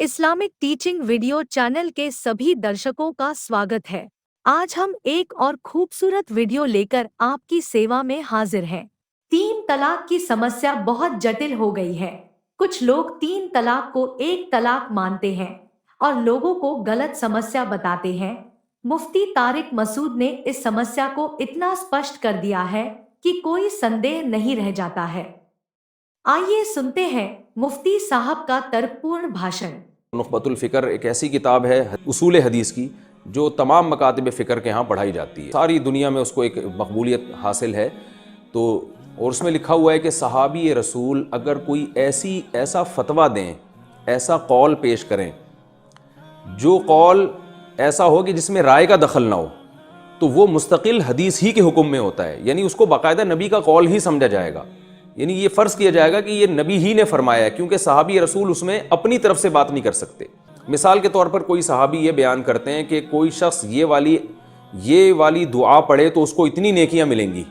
Islamic teaching video channel के सभी दर्शकों का स्वागत है। आज हम एक और खूबसूरत वीडियो लेकर आपकी सेवा में हाजिर हैं। तीन तलाक की समस्या बहुत जटिल हो गई है। कुछ लोग तीन तलाक को एक तलाक मानते हैं और लोगों को गलत समस्या बताते हैं। मुफ्ती तारिक मसूद ने इस समस्या को इतना स्पष्ट कर दिया है कि कोई संदेह नहीं रह जाता है। आइए सुनते हैं मुफ्ती साहब का तर्कपूर्ण भाषण। नुखबतुल फ़िक्र एक ऐसी किताब है उसूल हदीस की जो तमाम मकातिब फ़िक्र के यहाँ पढ़ाई जाती है। सारी दुनिया में उसको एक मकबूलियत हासिल है। तो और उसमें लिखा हुआ है कि सहाबी रसूल अगर कोई ऐसा फ़तवा दें, ऐसा कौल पेश करें जो कौल ऐसा हो कि जिसमें राय का दखल ना हो, तो वो मुस्तकिल हदीस ही के हुक्म में होता है। यानी उसको बाकायदा नबी का कौल ही समझा जाएगा। यानी ये फ़र्ज़ किया जाएगा कि ये नबी ही ने फरमाया है, क्योंकि सहाबी रसूल उसमें अपनी तरफ से बात नहीं कर सकते। मिसाल के तौर पर कोई सहाबी ये बयान करते हैं कि कोई शख्स ये वाली दुआ पढ़े तो उसको इतनी नेकियां मिलेंगी,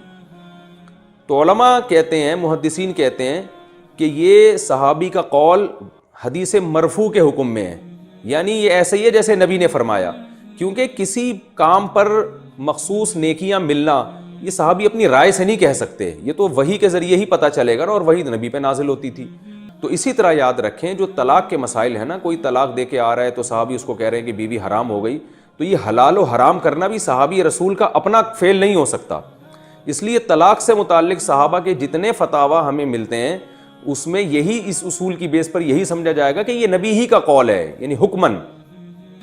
तो उलमा कहते हैं, मुहद्दिसीन कहते हैं कि ये सहाबी का कौल हदीस मरफू के हुक्म में है। यानी ये ऐसे ही है जैसे नबी ने फरमाया, क्योंकि किसी काम पर मखसूस नेकियां मिलना ये सहाबी अपनी राय से नहीं कह सकते। ये तो वही के ज़रिए ही पता चलेगा ना, और वही नबी पे नाजिल होती थी। तो इसी तरह याद रखें, जो तलाक के मसाइल है ना, कोई तलाक दे के आ रहा है तो सहाबी उसको कह रहे हैं कि बीवी हराम हो गई, तो ये हलाल और हराम करना भी सहाबी रसूल का अपना फेल नहीं हो सकता। इसलिए तलाक से मुताल्लिक सहाबा के जितने फतावा हमें मिलते हैं उसमें यही, इस उसूल की बेस पर यही समझा जाएगा कि ये नबी ही का कौल है, यानी हुक्मन।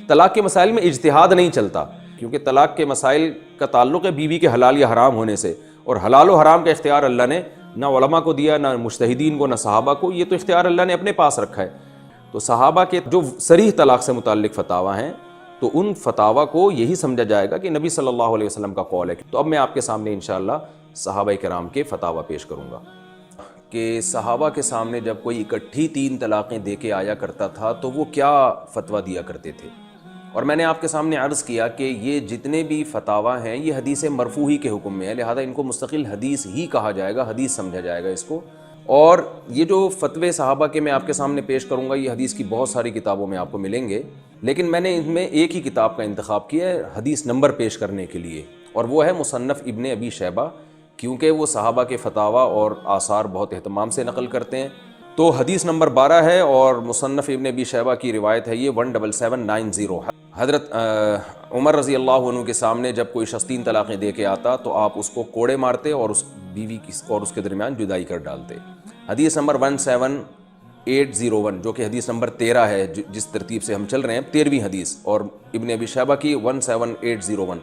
तलाक के मसाइल में इज्तिहाद नहीं चलता, क्योंकि तलाक के मसाइल का ताल्लुक़ है बीवी के हलाल या हराम होने से, और हलाल और हराम का इख्तियार अल्लाह ने ना उलमा को दिया, ना मुज्तहिदीन को, ना सहाबा को। ये तो इख्तियार अल्लाह ने अपने पास रखा है। तो सहाबा के जो सरीह तलाक से मुताल्लिक फतावा हैं, तो उन फतावा को यही समझा जाएगा कि नबी सल्लल्लाहु अलैहि वसल्लम का कौल है। तो अब मैं आपके सामने इंशाअल्लाह सहाबा किराम के फतावा पेश करूँगा कि सहाबा के सामने जब कोई इकट्ठी तीन तलाक़ें दे के आया करता था तो वो क्या फ़तवा दिया करते थे। और मैंने आपके सामने अर्ज़ किया कि ये जितने भी फतावा हैं ये हदीस मरफू ही के हुक्म में है, लिहाजा इनको मुस्तकिल हदीस ही कहा जाएगा, हदीस समझा जाएगा इसको। और ये जो फतवे सहाबा के मैं आपके सामने पेश करूँगा ये हदीस की बहुत सारी किताबों में आपको मिलेंगे, लेकिन मैंने इनमें एक ही किताब का इंतखाब किया है हदीस नंबर पेश करने के लिए, और वो है मुसन्नफ़ इब्न अबी शैबा, क्योंकि वो सहाबा के फतावा और आसार बहुत एहतमाम से नकल करते हैं। तो हदीस नंबर 12 है और मुसन्नफ़ इब्न अबी शैबा की रिवायत है ये 17790 है। हज़रत उमर रज़ी अल्लाह अन्हु के सामने जब कोई शख्स तीन तलाक़ें दे के आता तो आप उसको कोड़े मारते और उस बीवी की और उसके दरमियान जुदाई कर डालते। हदीस नंबर 17801 जो कि हदीस नंबर 13 है, जिस तरतीब से हम चल रहे हैं 13वीं हदीस, और इब्न अबी शैबा की 17801।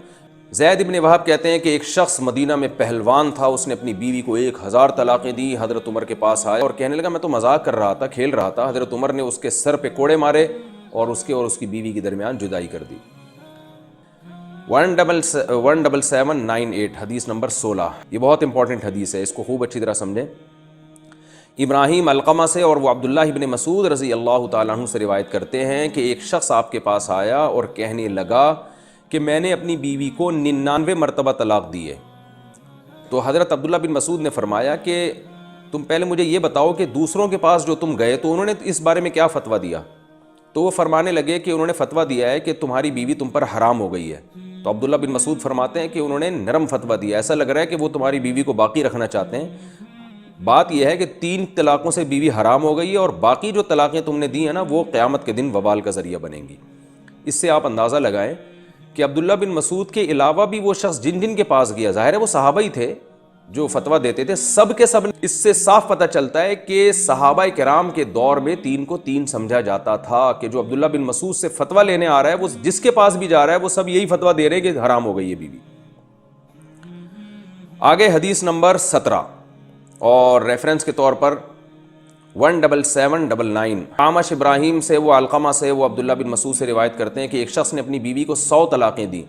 ज़ैद इब्न वहाब कहते हैं कि एक शख्स मदीना में पहलवान था, उसने अपनी बीवी को 1000 तलाक़ें दी। हज़रत उमर के पास आया और कहने लगा मैं तो मजाक कर रहा था, खेल रहा था। हज़रत उमर ने उसके सर पे कोड़े मारे और उसकी बीवी के दरमियान जुदाई कर दी। 17798 हदीस नंबर 16, ये बहुत इंपॉर्टेंट हदीस है, इसको खूब अच्छी तरह समझें। इब्राहीम अलक़मा से और वो अब्दुल्लाह इब्न मसूद रज़ी अल्लाह ताला अन्हु से रिवायत करते हैं कि एक शख्स आपके पास आया और कहने लगा कि मैंने अपनी बीवी को 99 मरतबा तलाक़ दी है। तो हज़रत अब्दुल्लाह बिन मसूद ने फरमाया कि तुम पहले मुझे ये बताओ कि दूसरों के पास जो तुम गए तो उन्होंने इस बारे में क्या फ़तवा दिया। तो वो फरमाने लगे कि उन्होंने फ़तवा दिया है कि तुम्हारी बीवी तुम पर हराम हो गई है। तो अब्दुल्लाह बिन मसूद फरमाते हैं कि उन्होंने नरम फ़तवा दिया, ऐसा लग रहा है कि वो तुम्हारी बीवी को बाकी रखना चाहते हैं। बात यह है कि 3 तलाक़ों से बीवी हराम हो गई है और बाकी जो तलाक़ें तुमने दी हैं ना वो क़यामत के दिन वबाल का ज़रिया बनेंगी। इससे आप अंदाज़ा लगाएं कि अब्दुल्लाह बिन मसूद के अलावा भी वो शख्स जिन जिन के पास गया, ज़ाहिर है वो सहाबा ही थे जो फतवा देते थे, सब के सब। इससे साफ पता चलता है कि सहाबा किराम के दौर में 3 को 3 समझा जाता था, कि जो अब्दुल्लाह बिन मसूद से फतवा लेने आ रहा है वो जिसके पास भी जा रहा है वो सब यही फतवा दे रहे हैं कि हराम हो गई है बीवी। आगे हदीस नंबर 17 और रेफरेंस के तौर पर 17799 आमश इब्राहीम से वो अलक़मा से वो अब्दुल्लाह बिन मसूद से रिवायत करते हैं कि एक शख्स ने अपनी बीवी को 100 तलाक़ें दी।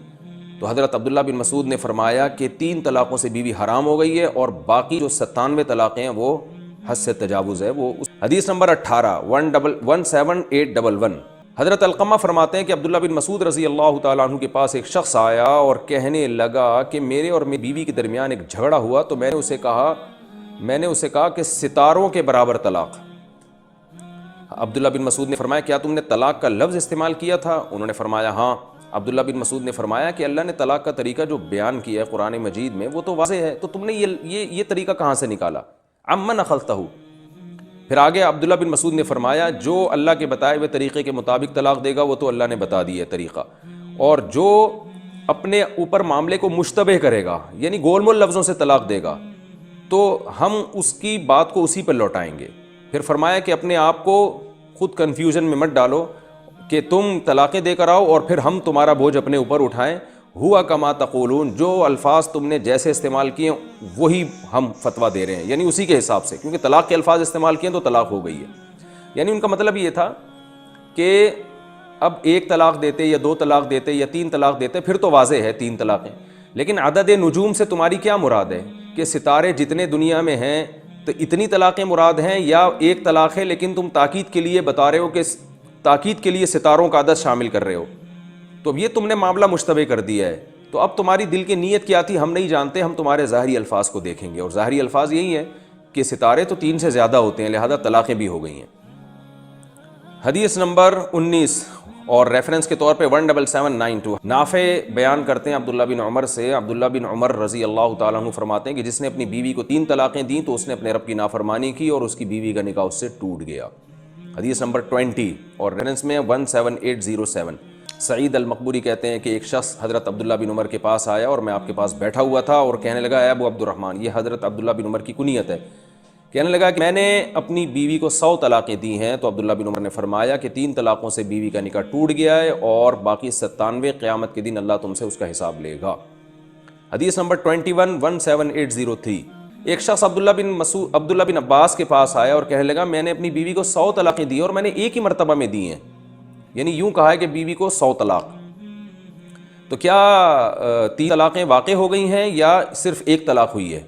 तो हज़रत अब्दुल्लाह बिन मसूद ने फरमाया कि 3 तलाक़ों से बीवी हराम हो गई है और बाकी जो 97 तलाक़ें हैं वो हद से तजावुज़ है। वो हदीस नंबर 18 17811 हज़रत अलक़मा फरमाते हैं कि अब्दुल्लाह बिन मसूद रज़ी अल्लाह ताला अन्हु के पास एक शख्स आया और कहने लगा कि मेरे और मेरी बीवी के दरमियान एक झगड़ा हुआ, तो मैंने उसे कहा कि सितारों के बराबर तलाक़। عبداللہ بن مسعود نے فرمایا کیا تم نے طلاق کا لفظ استعمال کیا تھا؟ انہوں نے فرمایا ہاں۔ عبداللہ بن مسعود نے فرمایا کہ اللہ نے طلاق کا طریقہ جو بیان کیا ہے قرآن مجید میں وہ تو واضح ہے، تو تم نے یہ طریقہ کہاں سے نکالا؟ عمن اخذتہ۔ پھر آگے عبداللہ بن مسعود نے فرمایا جو اللہ کے بتائے ہوئے طریقے کے مطابق طلاق دے گا وہ تو اللہ نے بتا دیا ہے طریقہ، اور جو اپنے اوپر معاملے کو مشتبہ کرے گا یعنی گول مول لفظوں سے طلاق دے گا تو ہم اس کی بات کو اسی پر لوٹائیں گے۔ پھر فرمایا کہ اپنے آپ کو خود کنفیوژن میں مت ڈالو کہ تم طلاقیں دے کر آؤ اور پھر ہم تمہارا بوجھ اپنے اوپر اٹھائیں، ہوا کما تقولون، جو الفاظ تم نے جیسے استعمال کیے وہی ہم فتویٰ دے رہے ہیں، یعنی اسی کے حساب سے، کیونکہ طلاق کے الفاظ استعمال کیے تو طلاق ہو گئی ہے۔ یعنی ان کا مطلب یہ تھا کہ اب ایک طلاق دیتے یا 2 طلاق دیتے یا 3 طلاق دیتے پھر تو واضح ہے 3 طلاقیں، لیکن عدد نجوم سے تمہاری کیا مراد ہے کہ ستارے جتنے دنیا میں ہیں تو اتنی طلاقیں مراد ہیں یا ایک طلاق ہے لیکن تم تاکید کے لیے بتا رہے ہو کہ تاکید کے لیے ستاروں کا عدد شامل کر رہے ہو، تو اب یہ تم نے معاملہ مشتبہ کر دیا ہے۔ تو اب تمہاری دل کی نیت کیا تھی ہم نہیں جانتے، ہم تمہارے ظاہری الفاظ کو دیکھیں گے، اور ظاہری الفاظ یہی ہے کہ ستارے تو 3 سے زیادہ ہوتے ہیں لہذا طلاقیں بھی ہو گئی ہیں۔ حدیث نمبر 19 اور ریفرنس کے طور پہ 17792 نافع بیان کرتے ہیں عبداللہ بن عمر سے، عبداللہ بن عمر رضی اللہ تعالیٰ عنہ فرماتے ہیں کہ جس نے اپنی بیوی کو 3 طلاقیں دیں تو اس نے اپنے رب کی نافرمانی کی اور اس کی بیوی کا نکاح اس سے ٹوٹ گیا۔ حدیث نمبر 20 اور ریفرنس میں 17807 سعید المقبوری کہتے ہیں کہ ایک شخص حضرت عبداللہ بن عمر کے پاس آیا اور میں آپ کے پاس بیٹھا ہوا تھا اور کہنے لگا اے ابو عبد الرحمن، یہ حضرت عبداللہ بن عمر کی کنیت ہے، کہنے لگا کہ میں نے اپنی بیوی کو 100 طلاقیں دی ہیں، تو عبداللہ بن عمر نے فرمایا کہ 3 طلاقوں سے بیوی کا نکاح ٹوٹ گیا ہے اور باقی 97 قیامت کے دن اللہ تم سے اس کا حساب لے گا۔ حدیث نمبر 21 ایک شخص عبداللہ بن عباس کے پاس آیا اور کہنے لگا میں نے اپنی بیوی کو 100 طلاقیں دی اور میں نے ایک ہی مرتبہ میں دی ہیں، یعنی یوں کہا ہے کہ بیوی کو 100 طلاق، تو کیا 3 طلاقیں واقع ہو گئی ہیں یا صرف ایک طلاق ہوئی ہے؟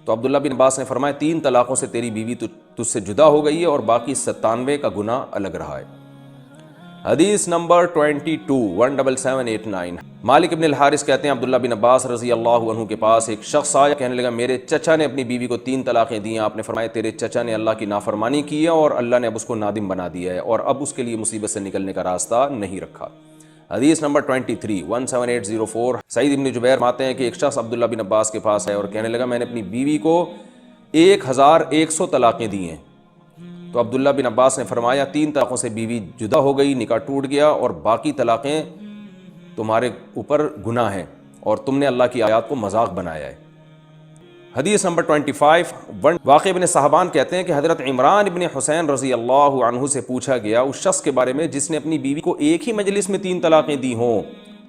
تو عبداللہ بن عباس نے فرمایا 3 طلاقوں سے تیری بیوی تجھ سے جدا ہو گئی ہے اور باقی 97 کا گناہ الگ رہا ہے۔ حدیث نمبر 17789 مالک ابن الحارث کہتے ہیں عبداللہ بن عباس رضی اللہ عنہ کے پاس ایک شخص آیا، کہنے لگا میرے چچا نے اپنی بیوی کو 3 طلاقیں دی ہیں، آپ نے فرمایا تیرے چچا نے اللہ کی نافرمانی کی ہے اور اللہ نے اب اس کو نادم بنا دیا ہے اور اب اس کے لیے مصیبت سے نکلنے کا راستہ نہیں رکھا۔ حدیث نمبر 17804 سعید ابن جبیر فرماتے ہیں کہ ایک شخص عبداللہ بن عباس کے پاس آیا اور کہنے لگا میں نے اپنی بیوی کو 1100 طلاقیں دی ہیں، تو عبداللہ بن عباس نے فرمایا 3 طلاقوں سے بیوی جدا ہو گئی، نکاح ٹوٹ گیا اور باقی طلاقیں تمہارے اوپر گناہ ہیں اور تم نے اللہ کی آیات کو مذاق بنایا ہے۔ حدیث نمبر 25 واقع ابن صحابان کہتے ہیں کہ حضرت عمران ابن حسین رضی اللہ عنہ سے پوچھا گیا اس شخص کے بارے میں جس نے اپنی بیوی کو ایک ہی مجلس میں 3 طلاقیں دی ہوں،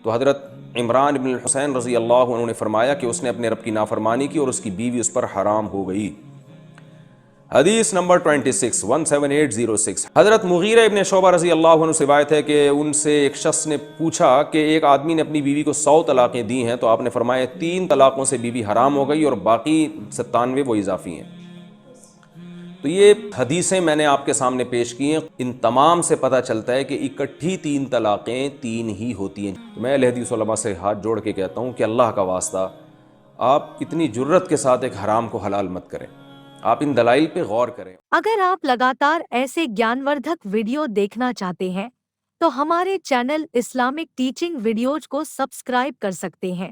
تو حضرت عمران ابن حسین رضی اللہ عنہ نے فرمایا کہ اس نے اپنے رب کی نافرمانی کی اور اس کی بیوی اس پر حرام ہو گئی۔ حدیث نمبر 17806 حضرت مغیرہ ابن شعبہ رضی اللہ عنہ سے روایت ہے کہ ان سے ایک شخص نے پوچھا کہ ایک آدمی نے اپنی بیوی کو 100 طلاقیں دی ہیں، تو آپ نے فرمایا 3 طلاقوں سے بیوی حرام ہو گئی اور باقی 97 وہ اضافی ہیں۔ تو یہ حدیثیں میں نے آپ کے سامنے پیش کی ہیں، ان تمام سے پتہ چلتا ہے کہ اکٹھی 3 طلاقیں 3 ہی ہوتی ہیں۔ میں اہل حدیث علماء سے ہاتھ جوڑ کے کہتا ہوں کہ اللہ کا واسطہ آپ اتنی جرت کے ساتھ ایک حرام کو حلال مت کریں، آپ ان دلائل پہ غور کریں۔ اگر آپ لگاتار ایسے گیانوردھک ویڈیو دیکھنا چاہتے ہیں تو ہمارے چینل اسلامک ٹیچنگ ویڈیوز کو سبسکرائب کر سکتے ہیں۔